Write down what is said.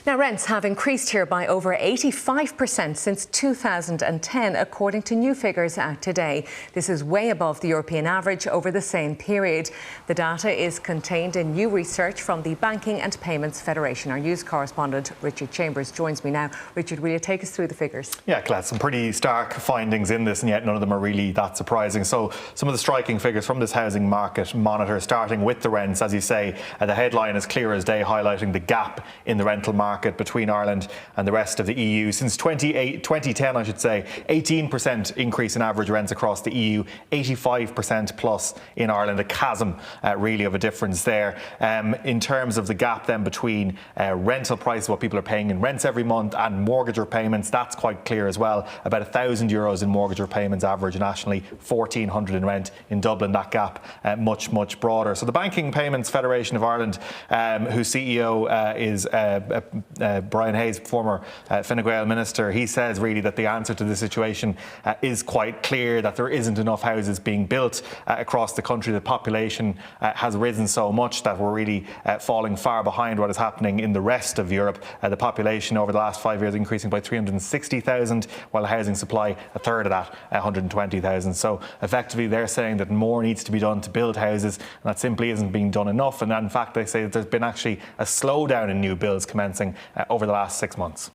Now, rents have increased here by over 85% since 2010, according to new figures out today. This is way above the European average over the same period. The data is contained in new research from the Banking and Payments Federation. Our news correspondent, Richard Chambers, joins me now. Richard, will you take us through the figures? Yeah, Claire, some pretty stark findings in this, and yet none of them are really that surprising. So some of the striking figures from this housing market monitor, starting with the rents, as you say, the headline is clear as day, highlighting the gap in the rental market between Ireland and the rest of the EU. Since 2010, I should say, 18% increase in average rents across the EU, 85% plus in Ireland, a chasm really of a difference there. In terms of the gap then between rental prices, what people are paying in rents every month, and mortgage repayments, that's quite clear as well. About €1,000 in mortgage repayments average nationally, 1,400 in rent. In Dublin, that gap much broader. So the Banking Payments Federation of Ireland, whose CEO is Brian Hayes, former Fine Gael minister, he says really that the answer to the situation is quite clear, that there isn't enough houses being built across the country. The population has risen so much that we're really falling far behind what is happening in the rest of Europe. The population over the last 5 years increasing by 360,000, while the housing supply, a third of that, 120,000. So effectively they're saying that more needs to be done to build houses, and that simply isn't being done enough. And in fact, they say that there's been actually a slowdown in new builds commencing over the last 6 months.